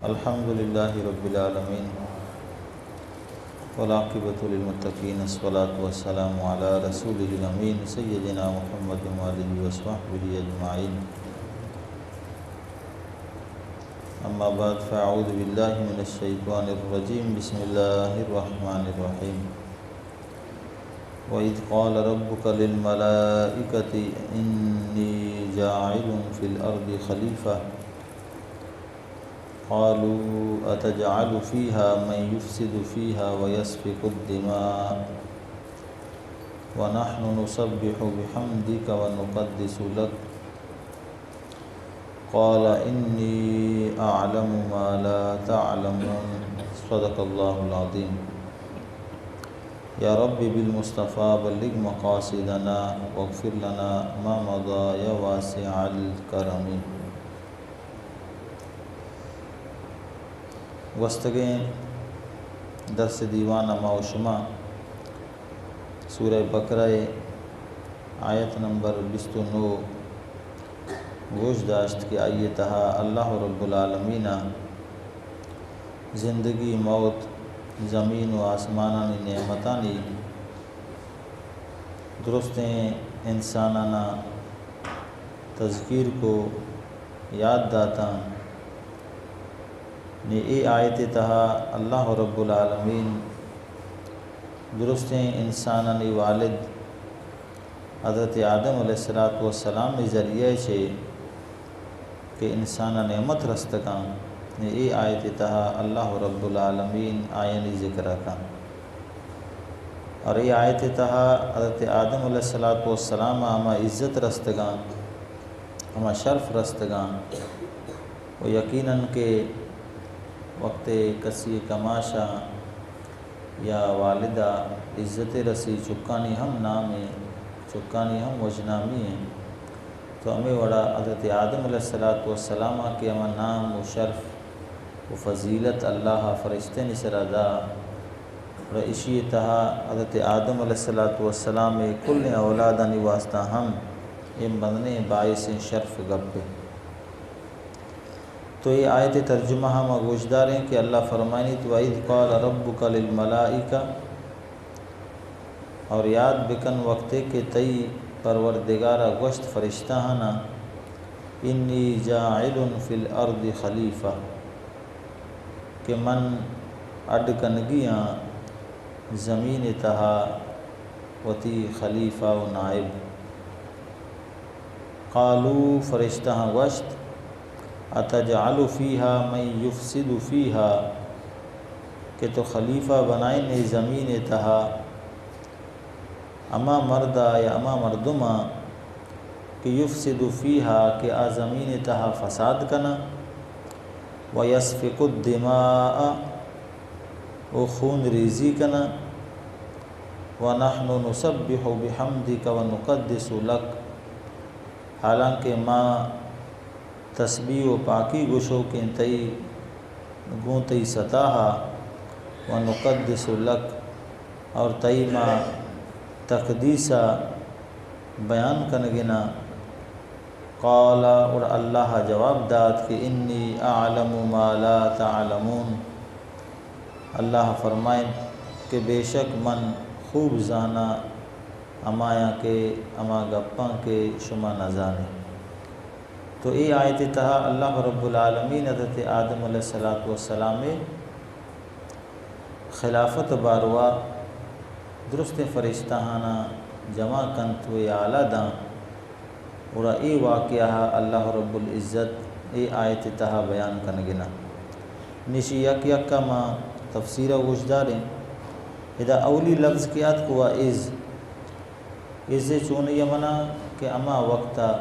الحمد للہ رب العالمین والعاقبۃ للمتقین الصلاۃ والسلام علی رسولہ الامین سیدنا محمد وآلہ وصحبہ اجمعین اما بعد فاعوذ باللہ من الشیطان الرجیم بسم اللہ الرحمن الرحیم وَإِذْ قَالَ رَبُّكَ لِلْمَلَائِكَةِ إِنِّي جَاعِلٌ فِي الْأَرْضِ خَلِيفَةً قالوا أتجعل فيها من يفسد فيها ويسفك الدماء ونحن نسبح بحمدك ونقدس لك قال إني أعلم ما لا تعلمون صدق الله العظيم يا رب بالمصطفى بلغ مقاصدنا واغفر لنا ما مضى يا واسع الكرم وستگیں درس دیوان اما و شما سورہ بقرہ آیت نمبر 29 گوش داشت کہ آئیے تہا اللہ رب العالمین زندگی موت زمین و آسمانانی نعمتانی درستیں انسانانہ تذکیر کو یاد داتا نے اے آیت تہا اللہ رب العالمین درستیں انسانانی والد حضرت آدم علیہ السلام میں ذریعہ چھے کہ انسان نعمت رستکاں نے اے آیت تہا اللہ رب العالمین آئینی ذکر کا اور اے آیت تہا حضرت آدم علیہ السلام ہما عزت رستگاں ہما شرف رستگاں و یقیناً کہ وقت کسی کماشا یا والدہ عزت رسی چکانی ہم نامے چکانی ہم وجنامی ہیں تو ہمیں وڑا حضرت آدم علیہ السلام کے ہم نام و شرف و فضیلت اللہ فرشتے نسر ادا اور اشی تہا حضرت آدم علیہ السلام کل اولادانی واسطہ ہم یہ بندنے باعث شرف گپے تو یہ آیت ترجمہ ہم گوشدار ہیں کہ اللہ فرمائنی تو وَإِذْ قَالَ رَبُّكَ لِلْمَلَائِكَةِ اور یاد بکن وقتے کہ تئی پروردگارہ گوشت فرشتہ ہنا انی جاعل فی الارض خلیفہ کہ من اڈ کنگیاں زمین تہا وتی خلیفہ و نائب قالو فرشتہ گوشت اتجعل فیها من یفسد فیها کہ تو خلیفہ بنائیں نے زمین تہا اما مردہ یا اما مردمہ کہ یفسد فیها کہ آ زمین تہا فساد کنا ویسفک الدماء و خون ریزی کنا ونحن نسبح بحمدک ونقدس لک حالانکہ ما تسبیح و پاکی گوشو کے تئی گوں تئی ستاہا و نقدس لک اور تئی ما تقدیسہ بیان کنگنا قال اور اللہ جواب داد کہ انی اعلم ما لا تعلمون اللہ فرمائیں کہ بے شک من خوب زانا امایا کے اما گپاں کے شما نہ زانے تو ای آیت تہا اللہ رب العالمین حضرت آدم علیہ السلام خلافت باروا درست فرشتہانا جمع کنت و اعلیٰ داں اور ای واقعہ اللہ رب العزت ای آیت تہا بیان کنگنا نشی یک یک کا ما تفسیر وجداریں اذا اولی لفظ کیات کو از چون یہ منا کہ اما وقتا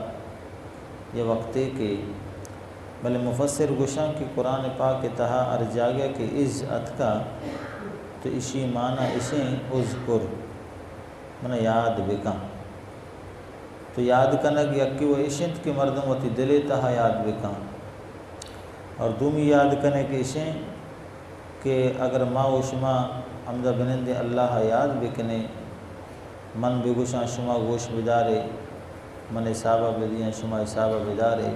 یہ وقتے کے بلے مفسر گوشاں کہ قرآن پاک کے تہا ارجاگیا کہ از اتکا تو اسی معنی اسیں اذکر منہ یاد بکاں تو یاد کنگ یکی وہ اشنت کے مردم وتی دلے تہا یاد بکاں اور دومی یاد کنے کہ اشیں کہ اگر ما و شما حمدہ بنند اللہ یاد بکنے من بگوشاں شما گوش بدارے من حسابہ بدیاں شما حسابہ بدارے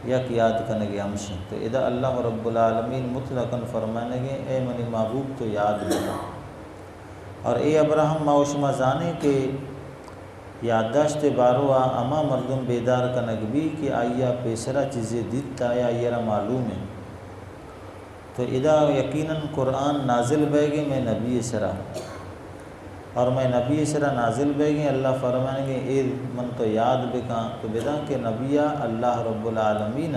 یک یاد کنگے ہمشیں تو ادا اللہ رب العالمین مطلقاً فرمانے گے اے منی محبوب تو یاد بنا اور اے ابراہم معوشمہ زانے کے یادداشت باروا اما مردم بیدار کنگ بھی کہ آئیا پیسرا چیزیں دیتا یا آئیرا معلوم ہے تو ادا یقیناً قرآن نازل بیگے میں نبی سرا اور میں نبی سرا نازل بیگے اللہ فرمائیں گے اے من تو یاد بکاں تو بدا کہ نبیہ اللہ رب العالمین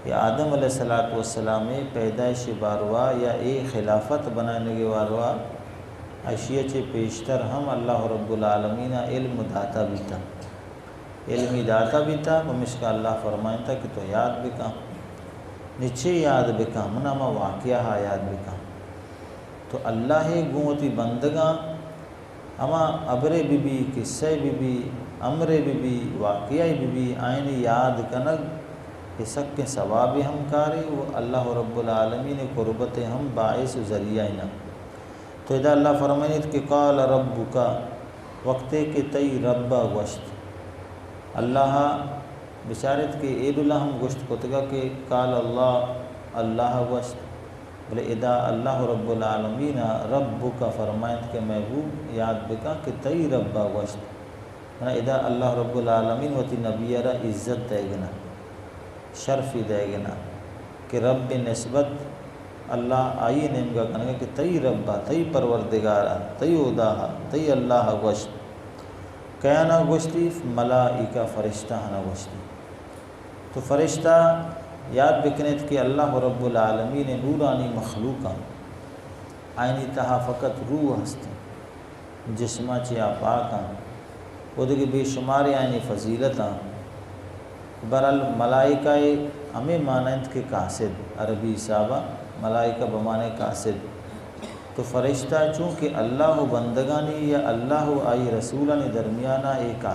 یا آدم علیہ السلام پیدائش باروا یا اے خلافت بنانے کے باروا اشیاء چے پیشتر ہم اللہ رب العالمین علم داتا بھی تھا علمی داتا بھی تھا بمشکا اللہ فرمائیں تھا کہ تو یاد بکاں نچے یاد بکاں مناما واقعہ یاد بکاں تو اللہ گوتی بندگاں اما ابرے بی قصے بی امرے بی واقعہ بی آئین یاد کنگ کہ سک کے ثواب ہم کارے وہ اللہ رب العالمین قربت ہم باعث ذریعہ نہ تو ادا اللہ فرمائنیت کہ قال ربکا وقتے کے تی رب گوشت اللہ بشارت کے عید اللہ ہم گوشت کتگا کہ قال اللہ گوشت بلے ادا اللہ رب العالمین ربکا فرمائنیت کہ محبوب یاد بکا کہ تی رب گوشت ادا اللہ رب العالمین وتی نبی را عزت دے گنا شرفی دے گنا کہ رب نسبت اللہ آئی نمگا کنگا کہ تی ربا تی پروردگارا تی اداہا تی اللہ گوشت کیانا گوشتی ملائکہ فرشتہ ہنا گوشتی تو فرشتہ یاد بکنیت کہ اللہ رب العالمین نورانی مخلوقہ آئینی تہا فقط روح ہستے جسمہ چیا پاکاں وہ دیکھ بے شمار آئینی فضیلتاں برال ملائکہ ہمیں مانند کے قاصد عربی صحابہ ملائکہ بمانے قاصد تو فرشتہ چونکہ اللہ بندگانی یا اللہ آئی رسولانی درمیانہ ایک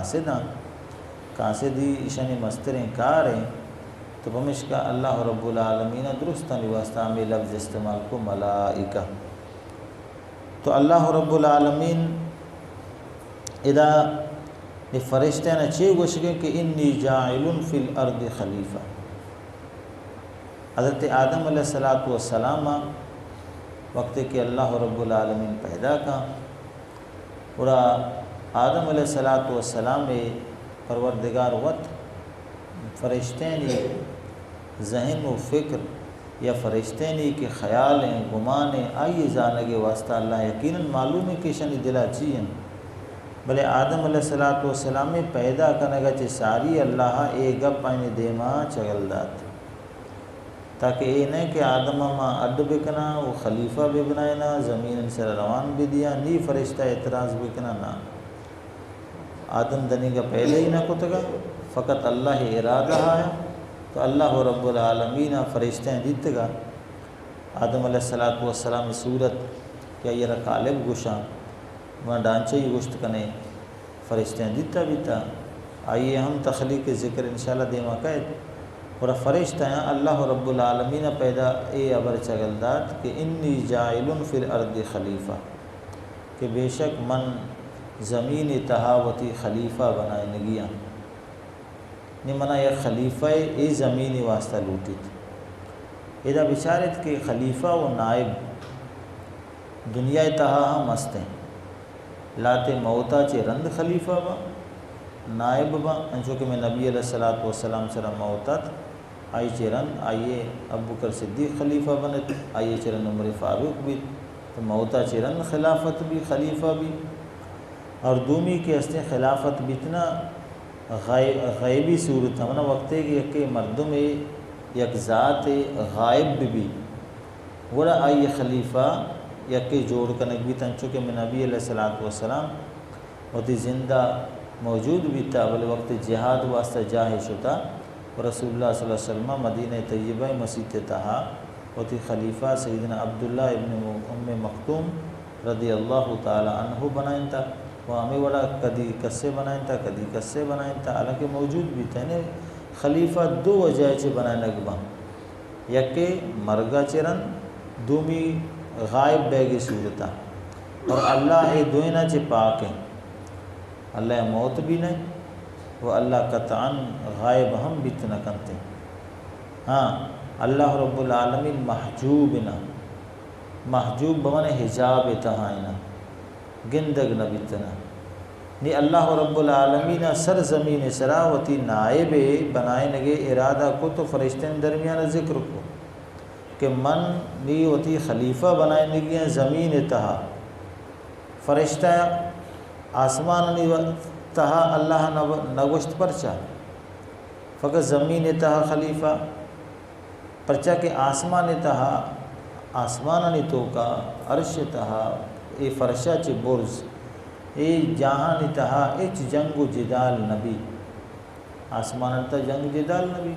قاصدی اشانی مستریں کاریں تو بمشکا اللہ رب العالمین درستانی واسطہ میں لفظ استعمال کو ملائکہ تو اللہ رب العالمین ادا یہ فرشتہ نے چھ گوشگیں کہ انی جاعل فی الارض خلیفہ حضرت آدم علیہ السلام وقت کہ اللہ رب العالمین پیدا کا اور آدم علیہ السلام پروردگار وقت فرشتینی ذہن و فکر یا فرشتینی کے خیال ہیں گمان ہیں آئیے جانگے واسطہ اللہ یقیناً معلوم ہے کہ شنی دلا چیئن بلے آدم علیہ السلام پیدا کنگا چھ ساری اللہ ایک گپ آئین دیما چگل دات تاکہ اے نہیں کہ آدم ما اڈ بکنا وہ خلیفہ بھی بنائنا زمین سے روان بھی دیا نی فرشتہ اعتراض بکنا نا آدم دنی کا پہلے ہی نہ کتگا فقط اللہ ارادہ ہے تو اللہ رب العالمین فرشتیں دیت گا آدم علیہ السلام صورت کیا یہ رقالب گشاں وہاں ڈانچے ہی گشت کنے فرشتیں دیتا بیتا آئیے ہم تخلیق ذکر انشاءاللہ دیما قید اور فرشتہ ہیں اللہ رب العالمین پیدا اے ابر چگلدات کہ انی جاعل فی الارض خلیفہ کہ بے شک من زمین تہاوتی خلیفہ بنائے نگیاں منع یک خلیفہ اے زمینی واسطہ لوٹی تھی ادا بچارت کہ خلیفہ و نائب دنیا تہا ہم مستے لاتے موتا چے رند خلیفہ با نائب با انچو کہ میں نبی علیہ السلام سر موتات آئی چے رند آئیے ابو بکر صدیق خلیفہ بنت آئیے چے رند عمر فاروق بھی تو موتا چے رند خلافت بھی خلیفہ بھی اور دومی کے استے خلافت بھی اتنا غیبی صورت ہمنا وقت ہے کہ مردم یک ذات غائب بھی وڑا آئی خلیفہ یکی جوڑ کنک بھی تنچو کہ میں نبی علیہ السلام ہوتی زندہ موجود بھی تھا بلے وقت جہاد واسطہ جاہش ہوتا رسول اللہ صلی اللہ علیہ وسلم مدینہ طیبہ مسجد تہا ہوتی خلیفہ سیدنا عبداللہ ابن ام مختوم رضی اللہ تعالی عنہ بنائیں تھا وہ ہمیں وڑا کدی کسے بنائیں تھا کدی کسے بنائیں تھا حالانکہ موجود بھی تھا خلیفہ دو وجہ چے بنائیں لگبا یکے مرگا چرن دومی غائب بیگی صورتا اور اللہ دوئنا چے پاک ہیں اللہ موت بھی نہیں وہ اللہ قطعاً غائب ہم بیت نہ کنتے ہاں اللہ رب العالمین محجوب نہ محجوب بمن حجاب تہائنا گندگ نہ بیتنا نی اللہ رب العالمین سرزمین سراوتی نائب بنائے نگے ارادہ کو تو فرشتین درمیان ذکر کو کہ من نی وتی خلیفہ بنائے نگی زمین تہا فرشتہ آسمان نی تہا اللہ نگوشت پرچا فقط زمین تہا خلیفہ پرچا کہ آسمان تہا آسمان نی تو کا عرش تہا اے فرشہ چ برز اے جہان تہا اچ جنگ و جدال نبی آسمان تا جنگ جدال نبی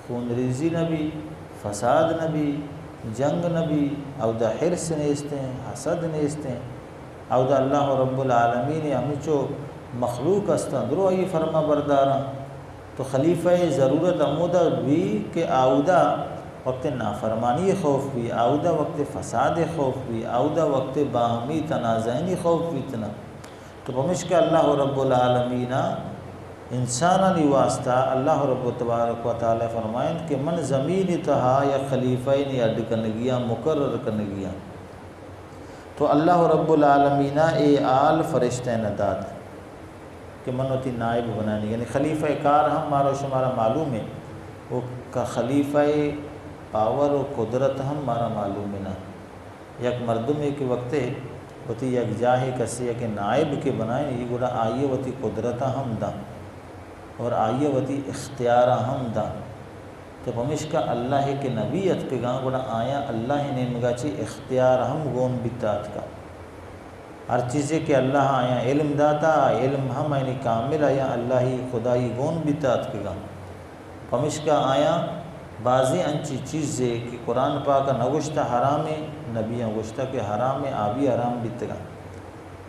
خون ریزی نبی فساد نبی جنگ نبی او دا حرس نیستے ہیں حسد نیستے ہیں او دا اللہ رب العالمین ہمچو مخلوق استان درو ای فرما برداراں تو خلیفہ ضرورت عمودہ بھی کہ آودہ وقت نافرمانی خوف بھی آودہ وقت فساد خوف بھی آودہ وقت باہمی تنازعنی خوف بھی اتنا تو بمشک اللہ رب العالمین انسانانی واسطہ اللہ رب تبارک و تعالی فرمائیں کہ من زمین تہا یا خلیفین اڈ کنگیاں مقرر کنگیاں تو اللہ رب العالمین اے آل فرشتہ نداد کہ منوتی نائب بنانی یعنی خلیفہ کار ہم مارو شمارا معلوم ہے وہ کا خلیفہ پاور و قدرت ہم مارا معلوم ہے نا یک مردم کے وقت وتی یک جاہی کسی کہ نائب کے بنائیں یہ گوڑا آئیے وتی قدرتہ ہم دا اور آئیے وتی اختیارہ ہم دا تو پمشکا اللہ کے نبیت کے گاں گوڑا آیا اللہ نے مگا چی اختیار ہم گون بیتات کا ہر چیزیں کہ اللہ آیا علم داتا علم ہم یعنی کامل آیا اللہ ہی خدائی گون بیتات کے گاں پمشکا آیا بعضی انچی چیزیں کہ قرآن پاک نگوشتہ حرام نبی نگوشتہ کہ حرام آبی حرام بیتگا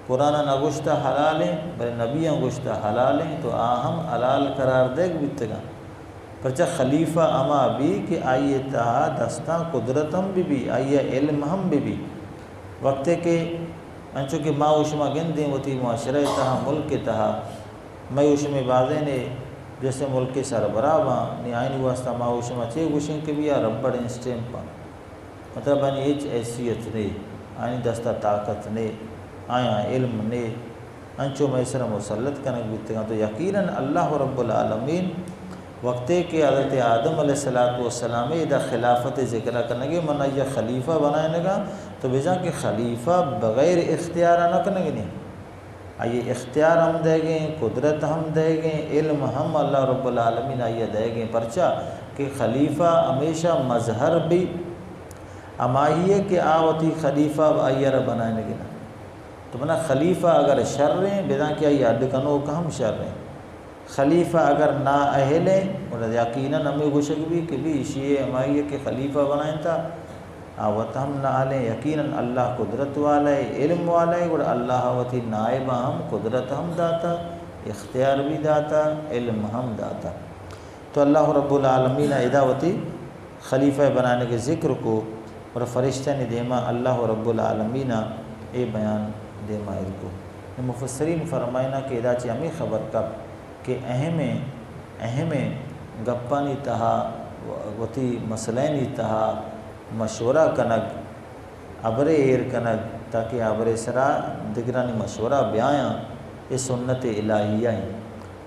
قرآن نگوشتہ حلال بلے نبی نگوشتہ حلال تو آہم حلال قرار دیکھ بیتگا پرچہ خلیفہ اما بھی کہ آئیے تہا دستاں قدرت ہم بھی آئیے علم ہم بھی وقت کہ انچو کہ ما اشما گندیں ہوتی معاشرہ تہا ملک تہا میں اشمی بازے نے جیسے ملک سربراہ باں نی آئینی واسطہ ما اشما چے گوشیں کہ بھی ربڑ انسٹیم پا مطلب آئینی ایچ حیثیت نے آئینی دستہ طاقت نے آیا علم نے انچو میسر مسلط کنک بیتگاں تو یقیناً اللہ رب العالمین وقتے کہ حضرت آدم علیہ السلام ادا خلافت ذکرہ کرنگے منہ یہ خلیفہ بنائے نگا تو بیجاں کہ خلیفہ بغیر اختیارہ نہ کرنگے نہیں آئیے اختیار ہم دے گئے قدرت ہم دے گئے علم ہم اللہ رب العالمین آئیے دے گئے پرچہ کہ خلیفہ ہمیشہ مظہر بھی امائیے کہ آوتی خلیفہ آئیے رہ بنائے نگے نا تو بنا خلیفہ اگر شر رہیں بیجاں کہ آئیے اڈ کنو کہ ہم شر رہیں خلیفہ اگر نا اہل ہیں اور یقیناً ہمیں گوشک بھی کہ بھی شیعہ ہمائیے کہ خلیفہ بنائیں تھا آوت ہم نہ آلیں یقیناً اللہ قدرت والا ہے علم والا ہے اور اللہ وتی نائب ہم قدرت ہم داتا اختیار بھی داتا علم ہم داتا تو اللہ رب العالمین اداوتی خلیفہ بنانے کے ذکر کو اور فرشتہ نے دیما اللہ رب العالمین اے بیان دیما کو مفسرین فرمائنا کہ ادا چی ہمیں خبر کب کہ اہم گپانی تہا وتی مسئلینی تہا مشورہ کنگ عبر ایر کنگ تاکہ عبر سرا دگرانی مشورہ بیاں یہ سنت الہیہ ہیں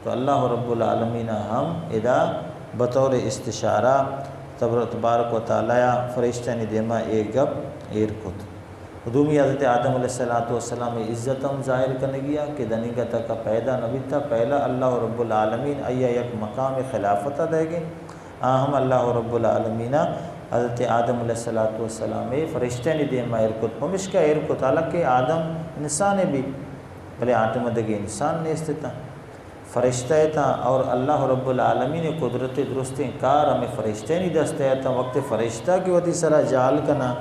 تو اللہ رب العالمین ہم ادا بطور استشارہ تبارک و تعالیٰ فرشتہ نے دیما اے گپ ایر کت حدومی حضرت آدم علیہ السلام عزت ہم ظاہر کرنے گیا کہ دنیگتا کا پیدا نبی تھا پہلا اللہ رب العالمین ایہ یک مقام خلافتہ دے گئے ہم اللہ رب العالمین حضرت آدم علیہ السلام فرشتہ نے دیما ارکت پمشکہ ارکت حالانکہ آدم انسان بھی بلے آدم دگے انسان نے استتا فرشتہ تھا اور اللہ رب العالمین قدرت درستیں کار ہمیں فرشتہ نہیں دستے تھا وقت فرشتہ کی وتی سرا جال کنا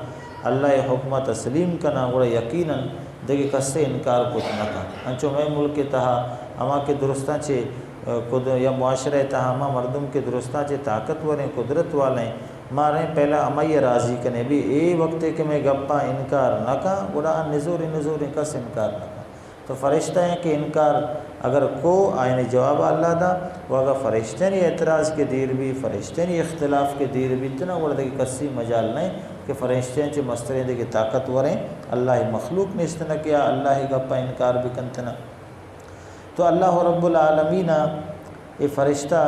اللہ حکمہ تسلیم کنا گوڑا یقیناً دیکھے کس سے انکار کتنا تھا انچو میں ملک تہا اما کے درستان چھے یا معاشرہ تہا اما مردم کے درستان چھے طاقتور ہیں قدرت والے ہیں ماریں پہلا اما یہ راضی کنے بھی اے وقت کہ میں گپا انکار نہ کا گوڑا نزور کس انکار نہ کا تو فرشتہ ہیں کہ انکار اگر کو آئین جواب اللہ دا وہ اگر فرشتے نے اعتراض کے دیر بھی فرشتے نے اختلاف کے دیر بھی اتنا وہ دیکھ کسی مجال نہیں کہ فرشتے چے مستریں دیکھ طاقتور ہیں اللہ مخلوق نے اس طرح کیا اللہ گپا انکار بھی کنتنا تو اللہ رب العالمین یہ فرشتہ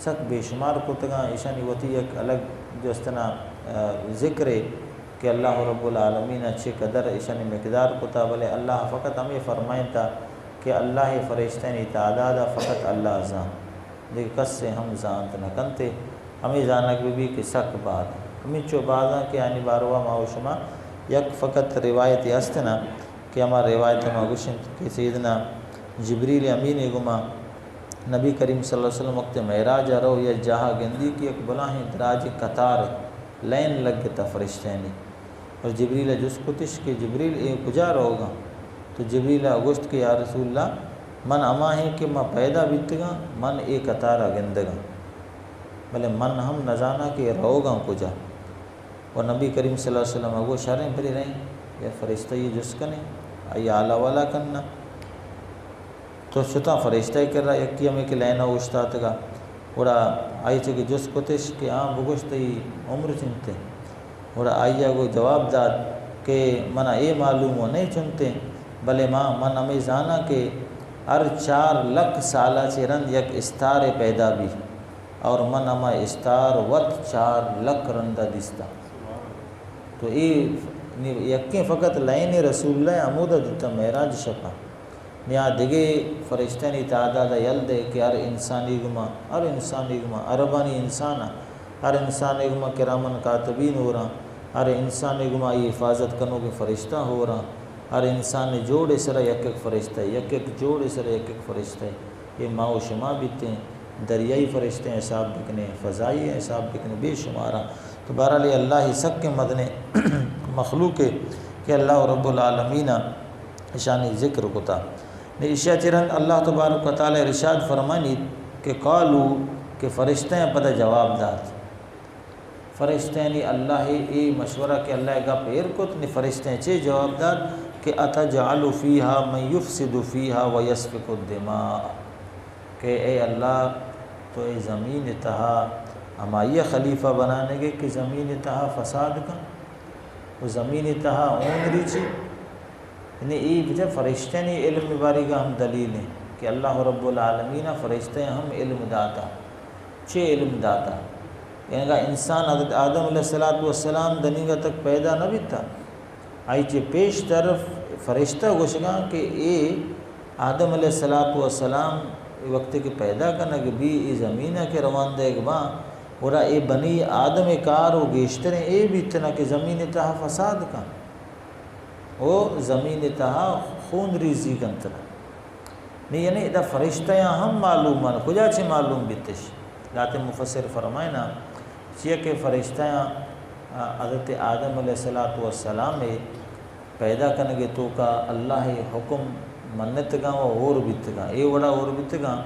سک بے شمار کو تگا ایشانی ہوتی ایک الگ جو اس طرح ذکر ہے کہ اللہ رب العالمین اچھے قدر ایشانی مقدار کو تا بلے اللہ فقط ہمیں فرمائیں تھا کہ اللہ فرشتین تعداد فقط اللہ زان دیکھ کس سے ہم زانت نہ کنتے ہمیں زانک بھی کہ سک بعد ہمیں چو بعضاں کہ آنی باروہ ماو شما یک فقط روایت استنا کہ ہمارا روایت ما گوشن کہ سیدنا جبریل امین گما نبی کریم صلی اللہ علیہ وسلم وقت معراج رو یا جہاں گندی کی ایک بلاہیں دراج قطار لین لگ گتا فرشتینی اور جبریل جس کتش کہ جبریل اے کجا رہو گا تو جبریل اگوشت کہ یا رسول اللہ من اما ہے کہ میں پیدا بیتگا من اے قطارہ گندگا بلے من ہم نزانا کہ رہو گا کجا اور نبی کریم صلی اللہ علیہ وسلم اگو شریں پھر رہیں یا فرشتہ یہ جس کنے آئی اعلیٰ والا کرنا تو شتا فرشتہ کر رہا یکی ہمیں کہ لینا اوشتات گا اوڑا آئی چھے کہ جس کتش کہ ہاں بگوشتی عمر چنتے اوڑا آئی اگو جواب داد کہ منہ اے معلوم ہو نہیں چنتے بلے ماں من ہمیں زانا کہ ہر 4 لکھ سالہ چرند یک استار پیدا بھی اور من ہمیں استار وقت 4 لکھ رندہ دستا تو یکی فقط لین رسول اللہ عمودہ دیتا معراج شپا نیا دگے فرشتانی تعداد یل دے کہ ہر انسانی گما عربانی انسانا ہر انسانی گما کرامن کاتبین ہو رہا ہر انسانی گما یہ حفاظت کنو کے فرشتہ ہو رہا ہر انسان جوڑ سرا یک ایک فرشتہ یک ایک جوڑ سرا یک ایک فرشتہ یہ ماں و شما بیتے ہیں دریائی فرشتے ہیں حساب بکنے فضائی ہیں حساب بکنے بے شمارہ تو بہرحال اللہ ہی سک کے مدنے مخلوق ہے کہ اللہ رب العالمین شانی ذکر کو تا اشیاء چرند اللہ تبارک و تعالی ارشاد فرمانی کہ قالو کہ فرشتے ہیں پتہ جواب داد فرشتے نے اللہ ای مشورہ کہ اللہ کا پیر کت نے فرشتے ہیں چے جواب داد کہ اتجعل فیہا من یفسد فیہا ویسفک الدماء کہ اے اللہ تو اے زمین تہا ہمائیہ خلیفہ بنانے گے کہ زمین تہا فساد کا وہ زمین تہا اون ریچی یعنی ای بجے فرشتے نے علم باری کا ہم دلیل ہیں کہ اللہ رب العالمین فرشتے ہم علم داتا چے علم داتا یعنی کہ انسان حضرت آدم علیہ السلام دنیگا تک پیدا نہ بھی تھا آئی چے پیش طرف فرشتہ گوشگاں کہ اے آدم علیہ السلام وقت کے پیدا کرنا کہ بھی ای زمینہ کے روان دے گا ماں اور اے بنی آدم کار و گیشتریں اے بھی اتنا کہ زمین تہا فساد کا وہ زمین تہا خون ریزی کنترا نہیں یعنی ادھا فرشتیاں ہم معلوم ہیں کجا چھے معلوم بیتش ذات مفسر فرمائنا چیئے کہ فرشتیاں حضرت آدم علیہ السلام پیدا کرنے کے تو کا اللہ حکم منت گا و اور بیت گا اے وڑا اور بیت گا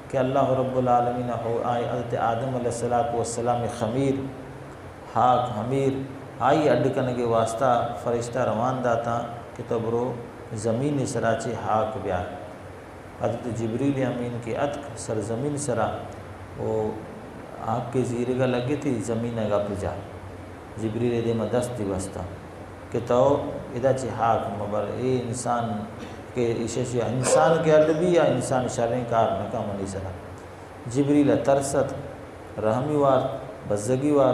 کہ اللہ رب العالمین حضرت آدم علیہ السلام خمیر ہاک حمیر آئی اڈ کرنے کے واسطہ فرشتہ روان داتا کہ تو برو زمین سراچے ہاک بیا حضرت جبریل امین کے عطق سرزمین سرا وہ آگ کے زیرگا لگی تھی زمین گا پجا جبریل دے میں دست دی واسطہ کہ تو ادا چے ہاک مبر اے انسان کے عشش انسان کے عدبی یا انسان شرعیں کار نکا منی سرا جبریل ترست رحمی وار بزگی وار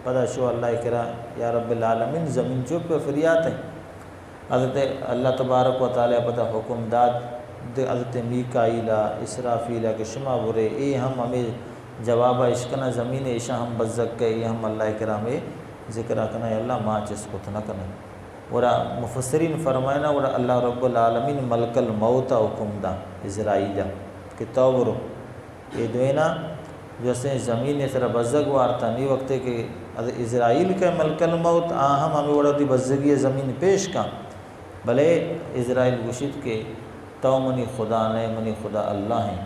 پدا شو اللہ کرا یا رب العالمین زمین چوپ پہ فریات ہیں حضرت اللہ تبارک و تعالی پدا حکم داد حضرت میکائیلہ اسرافیلہ کے شما برے اے ہمیں جوابہ عشقنا زمین عشاء ہم بزگ کے اے ہم اللہ کرام ذکر کنا اللہ ماں چس کو تنہ کنا ورا مفسرین فرمائنا ورا اللہ رب العالمین ملک الموت حکم دا اسرائیلہ کہ توبرو یہ دوینا جو سے زمین اس طرح بزگ وارتا نہیں وقت کہ اسرائیل کا ملک الموت آہم ہمیں وڑا دی بزگی زمین پیش کا بلے اسرائیل گشت کے تو منی خدا نے منی خدا اللہ ہیں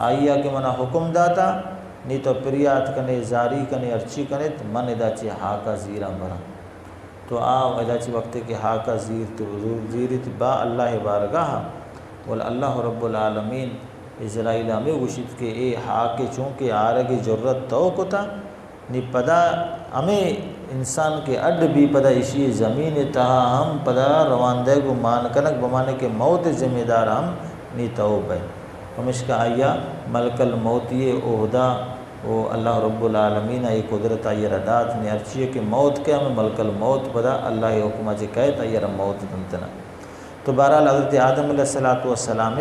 آئیا کہ منا حکم داتا نہیں تو پریات کنے زاری کنے ارچی کنے تو من ادا چی ہاکا زیرہ برا تو ادا چی وقت کہ ہاکا زیر تو زیرت با اللہ بارگاہ ول اللہ رب العالمین اسرائیل ہمیں گوشت کے اے حاک چونکہ آرگی جرت تو کتا نی پدا ہمیں انسان کے اڈ بھی پدا اسی زمین تہا ہم پدا رواندے گو مان کنک بمانے کے موت ذمہ دار ہم نی توب ہے ہمشکا آیا ملک الموت یہ عہدہ وہ اللہ رب العالمین یہ قدرت آئی ردات نے ارچیے کہ موت کے ہمیں ملک الموت پدا اللہ حکمہ جے کہت آئی موت دنتنا تو بہرحال حضرت آدم علیہ السلام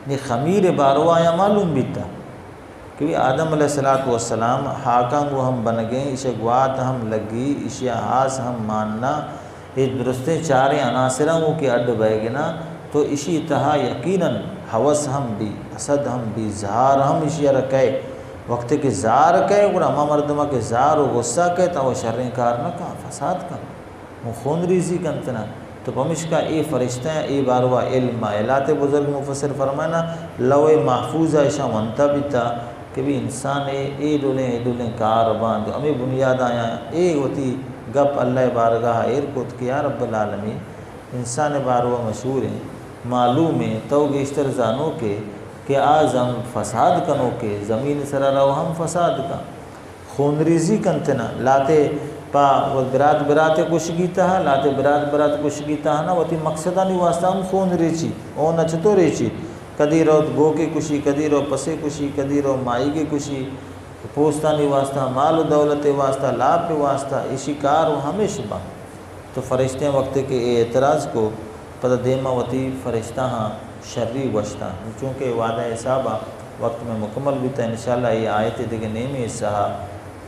نے خمیر بارو آیا معلوم بھی تھا کہ آدم علیہ السلام حاکم وہ ہم بن گئے اسے گوات ہم لگی اسے آس ہم ماننا یہ درستے چارے عناصروں کے اڈ بہ گنا تو اسی تہا یقیناً حوث ہم بھی حسد ہم بھی زہار ہم اسی رکھے وقت کے زار کہے اور اما مردمہ کے زار و غصہ کہے تو وہ شریں کار نہ کہا فساد کا وہ خون ریزی کنتنا تو پمش کا اے فرشتہ ہیں اے باروا علم اعلات بزرگ مفسر فرمانا لوح محفوظ ایشا ونتا بھی تھا کہ بھی انسان اے دولیں کار باند ہمیں بنیاد آیا اے ہوتی گپ اللہ بارگاہ ایر کت کیا رب العالمین انسان باروا مشہور ہیں معلوم ہے تو گیشتر زانوں کے کہ آج ہم فساد کنوں کے زمین سرا رہو ہم فساد کا خون ریزی کنتنا لاتے پا وہ برات کشگیتا ہے لاتے برات کشگیتا ہے نا وہ تی مقصدہ نہیں واسطہ ہم خون ریچی او نچتو ریچی کدی رو گو کی کشی کدی رو پسے کشی کدی رو مائی کی کشی پوستانی واسطہ مال و دولت واسطہ لاب کے واسطہ اسی کار و ہمیشہ با تو فرشتے وقت کے اعتراض کو پتہ دیما وتی فرشتہ ہاں شرری وشتہ چونکہ وعدہ حسابہ وقت میں مکمل بھی تھا انشاءاللہ یہ آیت دیکھے نیمی سہا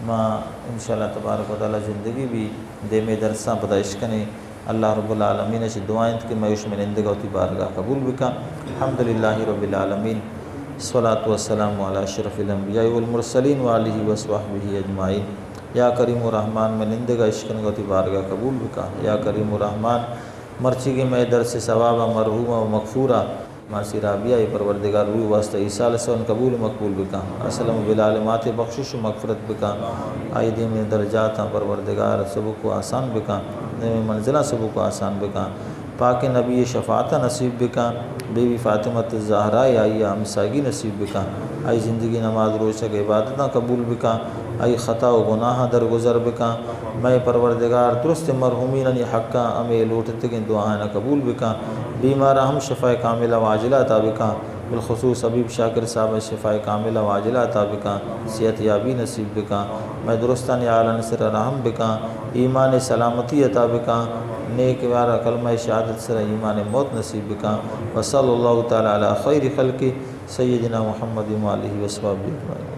ماں انشاءاللہ تبارک و تعالی زندگی بھی دے میں درساں پتہ عشقنے اللہ رب العالمین سے دعائیں کہ میوش میں نندگا ہوتی بارگاہ قبول بکا الحمدللہ رب العالمین الصلاۃ والسلام علی اشرف الانبیاء والمرسلین وآلہ وصحبہ اجمعین یا کریم الرحمن میں نندگا عشقنے ہوتی بارگاہ قبول بکا یا کریم الرحمن مرچی کے میں درس ثوابہ مرحومہ و مغفورہ ماسی رابعہ پروردگار روح واسطہ عیسیٰ علیہ السلام قبول مقبول بکا اسلم بالعالمات بخشش و مغفرت بکا آئیدی میں درجات پروردگار سبق کو آسان بکا منزلہ سبق کو آسان بکا پاک نبی شفاعت نصیب بکا بی بی فاطمۃ الزہراء آئی ہمساگی نصیب بکا آئی زندگی نماز روشک عبادتاں قبول بکا آئی خطا و گناہ درگزر بکا میں پروردگار درست مرحومین حقا ہمیں لوٹتے کے دعائیں قبول بکا بیمار ہم شفاء کاملہ واجلہ عطا بکا بالخصوص حبیب شاکر صاحب شفاء کاملہ واجلہ عطا بکا صحت یابی نصیب بکا میں درستان اعلیٰ نصر رحم بکا ایمان سلامتی عطا بکا نیک وارہ کلمہ شہادت سر ایمان موت نصیب بکا وصلی اللہ تعالی علی خیر خلق سیدنا محمد و آلہ وصحبہ اجمعین.